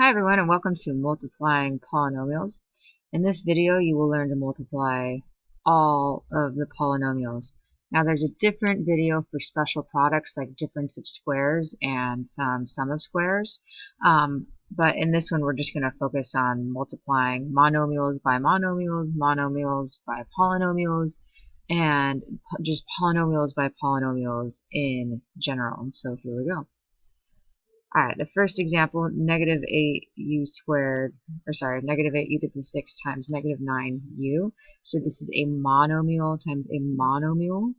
Hi everyone and welcome to Multiplying Polynomials. In this video you will learn to multiply all of the polynomials. Now there's a different video for special products like difference of squares and some sum of squares. But in this one we're just going to focus on multiplying monomials by monomials, monomials by polynomials, and just polynomials by polynomials in general. So here we go. Alright, the first example, negative 8u squared, or sorry, negative 8u to the 6 times negative 9u. So this is a monomial times a monomial.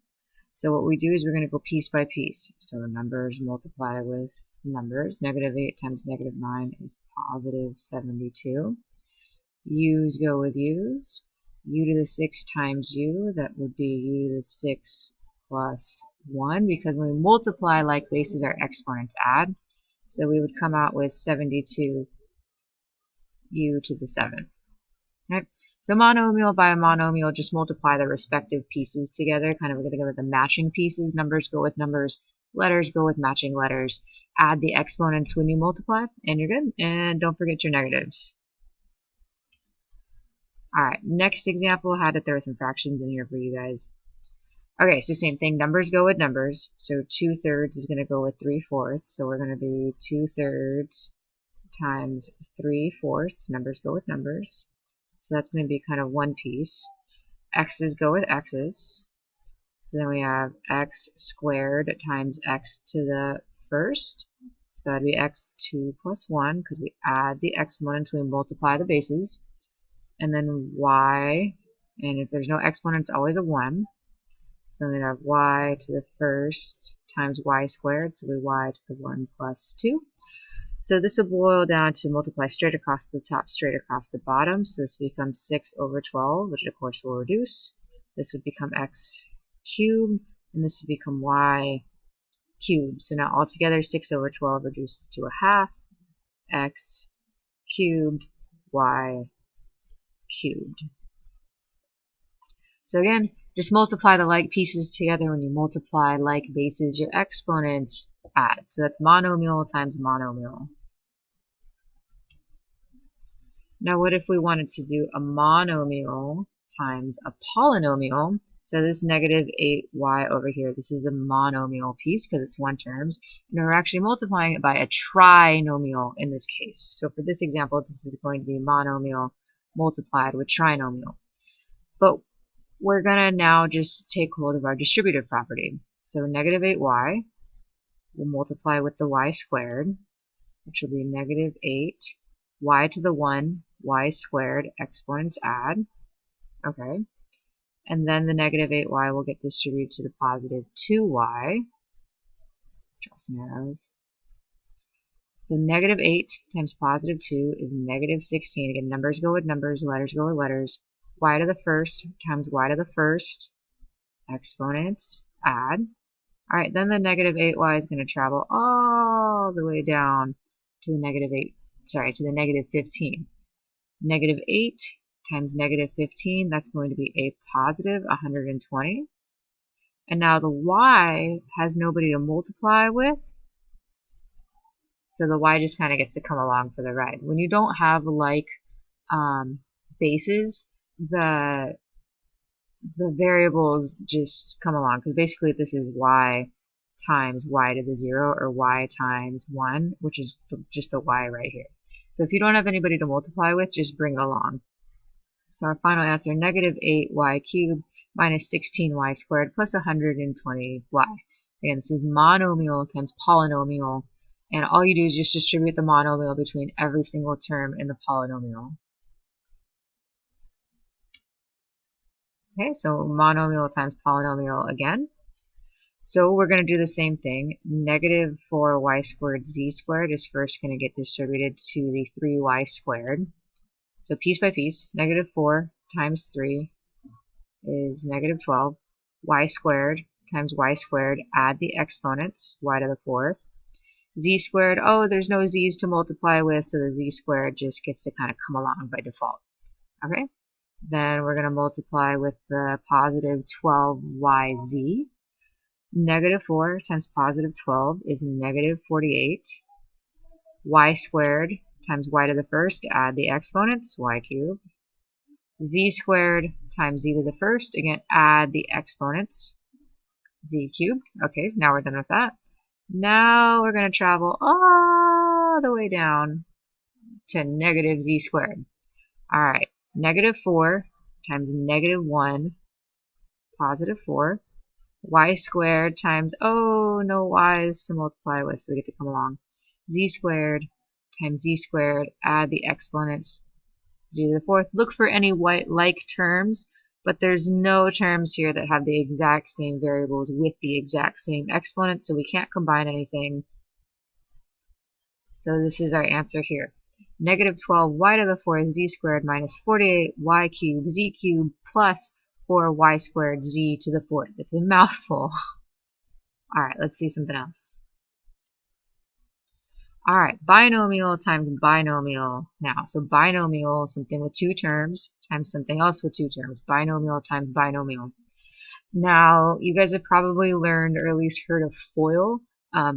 So what we do is we're going to go piece by piece. So numbers multiply with numbers. Negative 8 times negative 9 is positive 72. U's go with u's. U to the 6 times u, that would be u to the 6 plus 1, because when we multiply like bases, our exponents add. So we would come out with 72 u to the 7th. Right? So monomial by a monomial, just multiply the respective pieces together, kind of going to go with the matching pieces. Numbers go with numbers, letters go with matching letters. Add the exponents when you multiply, and you're good. And don't forget your negatives. Alright, next example, I had to throw some fractions in here for you guys. Okay, so same thing, numbers go with numbers, so 2/3 is going to go with 3/4, so we're going to be 2/3 times 3/4, numbers go with numbers, so that's going to be kind of one piece. X's go with x's, so then we have x squared times x to the first, so that'd be x2 plus 1, because we add the exponents when we multiply the bases, and then y, and if there's no exponent, it's always a 1. So we have y to the first times y squared, so we y to the 1 plus 2. So this will boil down to multiply straight across the top, straight across the bottom. So this becomes 6 over 12, which of course will reduce. This would become x cubed, and this would become y cubed. So now altogether 6 over 12 reduces to a half, x cubed, y cubed. So again, just multiply the like pieces together. When you multiply like bases, your exponents add. So that's monomial times monomial. Now what if we wanted to do a monomial times a polynomial? So this negative 8y over here, this is the monomial piece because it's one terms. And we're actually multiplying it by a trinomial in this case. So for this example, this is going to be monomial multiplied with trinomial. But we're going to now just take hold of our distributive property. So negative 8y will multiply with the y squared, which will be negative 8, y to the 1, y squared, exponents add. Okay. And then the negative 8y will get distributed to the positive 2y. Draw some arrows. So negative 8 times positive 2 is negative 16. Again, numbers go with numbers, letters go with letters. Y to the first times y to the first, exponents add. Alright, then the negative 8y is going to travel all the way down to the negative 15. Negative 8 times negative 15, that's going to be a positive 120. And now the y has nobody to multiply with, so the y just kind of gets to come along for the ride. When you don't have like bases, the variables just come along, because basically this is y times y to the 0, or y times 1, which is just the y right here. So if you don't have anybody to multiply with, just bring it along. So our final answer, negative 8y cubed minus 16y squared plus 120y. Again, this is monomial times polynomial, and all you do is just distribute the monomial between every single term in the polynomial. Okay, so monomial times polynomial again. So we're going to do the same thing. Negative 4y squared z squared is first going to get distributed to the 3y squared. So piece by piece, negative 4 times 3 is negative 12. Y squared times y squared, add the exponents, y to the 4th. Z squared, oh, there's no z's to multiply with, so the z squared just gets to kind of come along by default. Okay? Then we're going to multiply with the positive 12yz. Negative 4 times positive 12 is negative 48. Y squared times y to the first, add the exponents, y cubed. Z squared times z to the first, again, add the exponents, z cubed. Okay, so now we're done with that. Now we're going to travel all the way down to negative z squared. Alright, negative 4 times negative 1, positive 4. Y squared times, oh, no y's to multiply with, so we get to come along. Z squared times z squared, add the exponents, z to the fourth. Look for any like terms, but there's no terms here that have the exact same variables with the exact same exponents, so we can't combine anything. So this is our answer here. Negative 12 y to the fourth z squared minus 48 y cubed z cubed plus 4y squared z to the fourth. It's a mouthful. Alright, let's see something else. Alright, binomial times binomial now. So binomial, something with two terms, times something else with two terms. Binomial times binomial. Now, you guys have probably learned or at least heard of FOIL,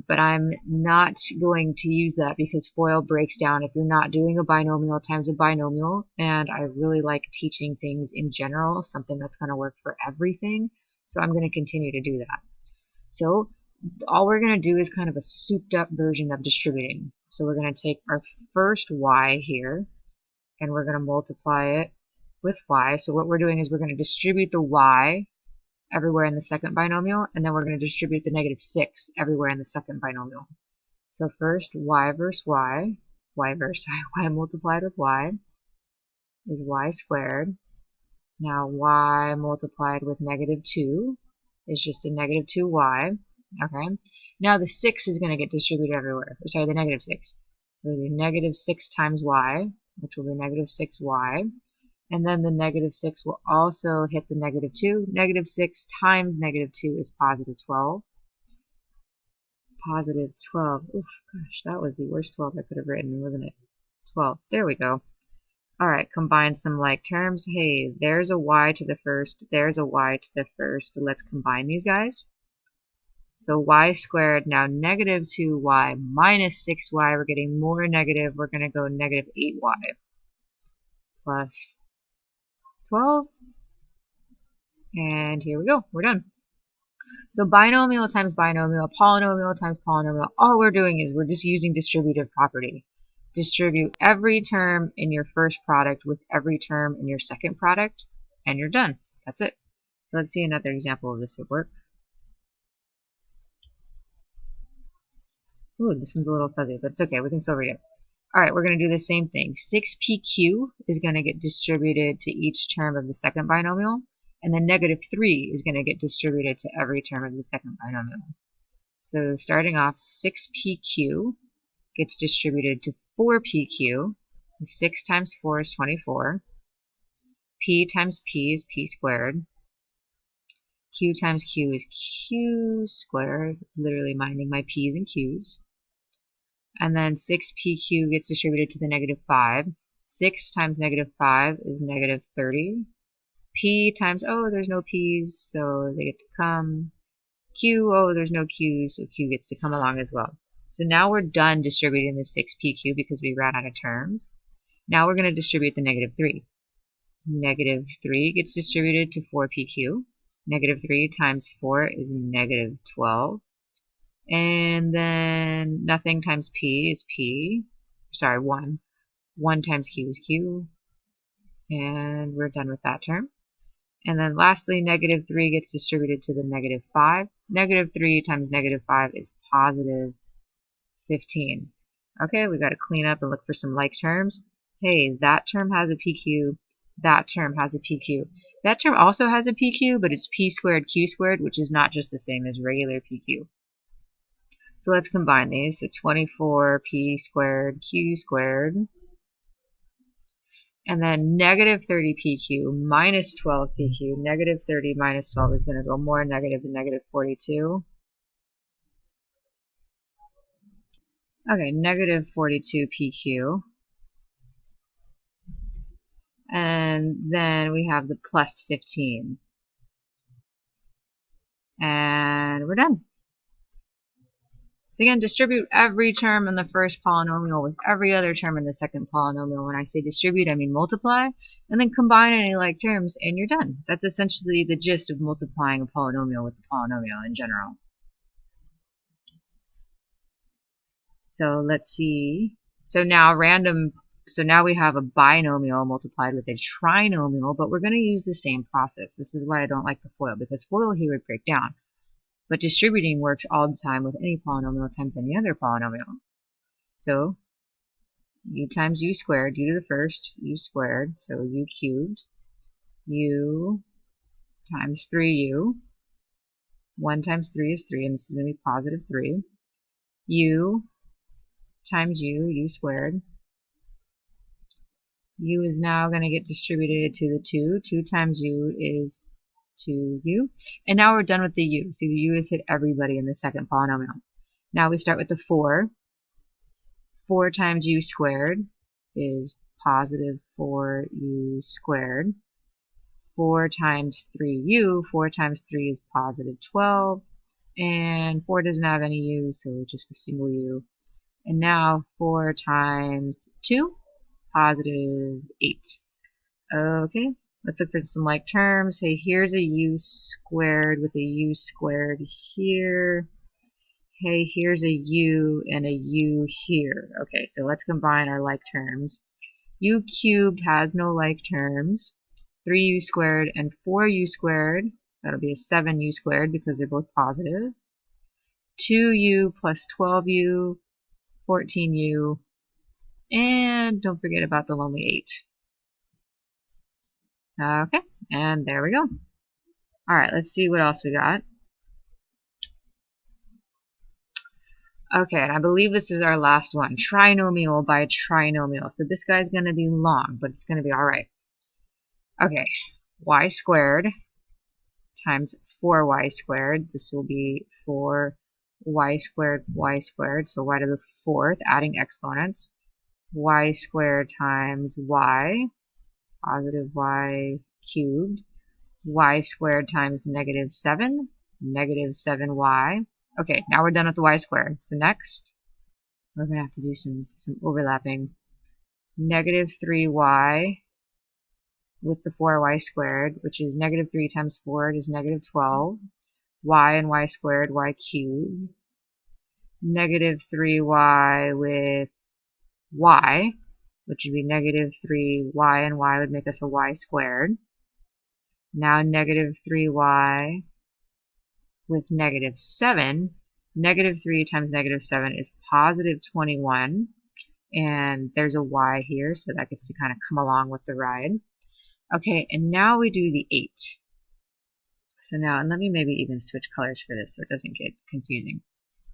but I'm not going to use that because FOIL breaks down if you're not doing a binomial times a binomial, and I really like teaching things in general, something that's going to work for everything, so I'm going to continue to do that. So all we're going to do is kind of a souped up version of distributing. So we're going to take our first y here, and we're going to multiply it with y. So what we're doing is we're going to distribute the y everywhere in the second binomial, and then we're going to distribute the negative 6 everywhere in the second binomial. So first, y versus y multiplied with y is y squared. Now y multiplied with negative 2 is just a negative 2y. Okay. Now the 6 is going to get distributed everywhere. Sorry, the negative 6. So we do negative 6 times y, which will be negative 6y. And then the negative 6 will also hit the negative 2. Negative 6 times negative 2 is positive 12. Positive 12. Oof, gosh, that was the worst 12 I could have written, wasn't it? 12. There we go. Alright, combine some like terms. Hey, there's a y to the first, there's a y to the first. Let's combine these guys. So y squared, now negative 2y minus 6y, we're getting more negative. We're going to go negative 8y plus 12. And here we go. We're done. So binomial times binomial, polynomial times polynomial, all we're doing is we're just using distributive property. Distribute every term in your first product with every term in your second product, and you're done. That's it. So let's see another example of this at work. Ooh, this one's a little fuzzy, but it's okay. We can still read it. Alright, we're going to do the same thing. 6pq is going to get distributed to each term of the second binomial, and then negative 3 is going to get distributed to every term of the second binomial. So starting off, 6pq gets distributed to 4pq. So 6 times 4 is 24. P times p is p squared. Q times q is q squared, literally minding my p's and q's. And then 6pq gets distributed to the negative 5. 6 times negative 5 is negative 30. P times, oh, there's no p's, so they get to come. Q, oh, there's no q's, so q gets to come along as well. So now we're done distributing the 6pq because we ran out of terms. Now we're going to distribute the negative 3. Negative 3 gets distributed to 4pq. Negative 3 times 4 is negative 12. And then nothing times p is p. Sorry, 1. 1 times q is q. And we're done with that term. And then lastly, negative 3 gets distributed to the negative 5. Negative 3 times negative 5 is positive 15. Okay, we got to clean up and look for some like terms. Hey, that term has a PQ. That term has a PQ. That term also has a PQ, but it's P squared Q squared, which is not just the same as regular PQ. So let's combine these. So 24P squared Q squared. And then negative 30PQ minus 12PQ. Negative 30 minus 12 is going to go more negative than negative 42. Okay, negative 42PQ. And then we have the plus 15. And we're done. So again, distribute every term in the first polynomial with every other term in the second polynomial. When I say distribute, I mean multiply, and then combine any like terms, and you're done. That's essentially the gist of multiplying a polynomial with the polynomial in general. So let's see. So now we have a binomial multiplied with a trinomial, but we're going to use the same process. This is why I don't like the FOIL, because FOIL here would break down. But distributing works all the time with any polynomial times any other polynomial. So u times u squared, u to the first, u squared, so u cubed, u times 3u, 1 times 3 is 3, and this is going to be positive 3, u times u squared, u is now going to get distributed to the 2, 2 times u is 2u, and now we're done with the u. See, the u has hit everybody in the second polynomial. Now we start with the 4. 4 times u squared is positive 4u squared. 4 times 3u, 4 times 3 is positive 12, and 4 doesn't have any u, so just a single u. And now 4 times 2, positive 8. Okay, let's look for some like terms. Hey, here's a u squared with a u squared here. Hey, here's a u and a u here. Okay, so let's combine our like terms. U cubed has no like terms. 3u squared and 4u squared, that'll be a 7u squared because they're both positive. 2u plus 12u, 14u, and don't forget about the lonely 8. Okay, and there we go. Alright, let's see what else we got. Okay, and I believe this is our last one. Trinomial by trinomial. So this guy's going to be long, but it's going to be alright. Okay, y squared times 4y squared. This will be 4y squared, y squared. So y to the 4th, adding exponents. Y squared times y, positive y cubed. Y squared times negative 7, negative 7y. Okay, now we're done with the y squared. So next, we're going to have to do some overlapping. Negative 3y with the 4y squared, which is negative 3 times 4 is negative 12. Y and y squared, y cubed. Negative 3y with y, which would be negative 3y and y would make us a y squared. Now negative 3y with negative 7. Negative 3 times negative 7 is positive 21. And there's a y here, so that gets to kind of come along with the ride. Okay, and now we do the 8. So now, and let me maybe even switch colors for this so it doesn't get confusing.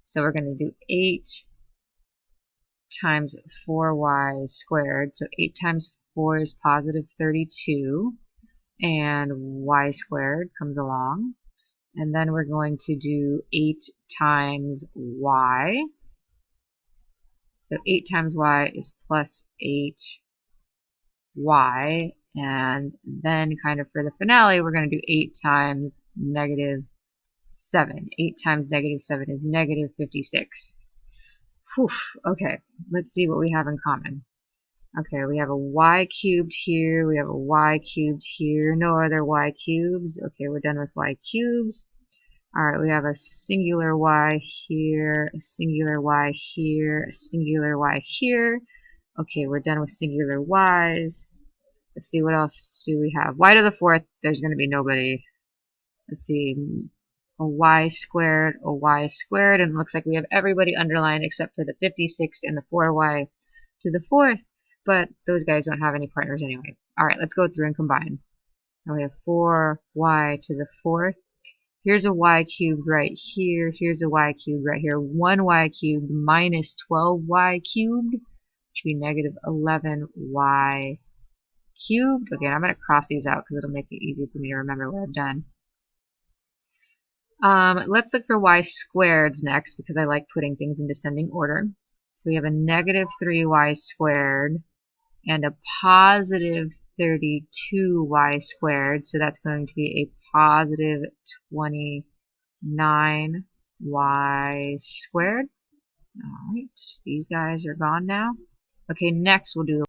So we're going to do 8 times 4y squared. So 8 times 4 is positive 32. And y squared comes along. And then we're going to do 8 times y. So 8 times y is plus 8y. And then kind of for the finale, we're going to do 8 times negative 7. 8 times negative 7 is negative 56. Whew, okay, let's see what we have in common. Okay, we have a y cubed here, we have a y cubed here, no other y cubes. Okay, we're done with y cubes. Alright, we have a singular y here, a singular y here, a singular y here. Okay, we're done with singular y's. Let's see, what else do we have? Y to the 4th, there's going to be nobody. Let's see, a y squared, and it looks like we have everybody underlined except for the 56 and the 4y to the 4th, but those guys don't have any partners anyway. Alright, let's go through and combine. Now we have 4y to the 4th. Here's a y cubed right here. Here's a y cubed right here. 1y cubed minus 12y cubed, which would be negative 11y cubed. Okay, and I'm going to cross these out because it'll make it easy for me to remember what I've done. Let's look for y squareds next because I like putting things in descending order. So we have a negative 3y squared and a positive 32y squared. So that's going to be a positive 29y squared. All right, these guys are gone now. Okay, next we'll do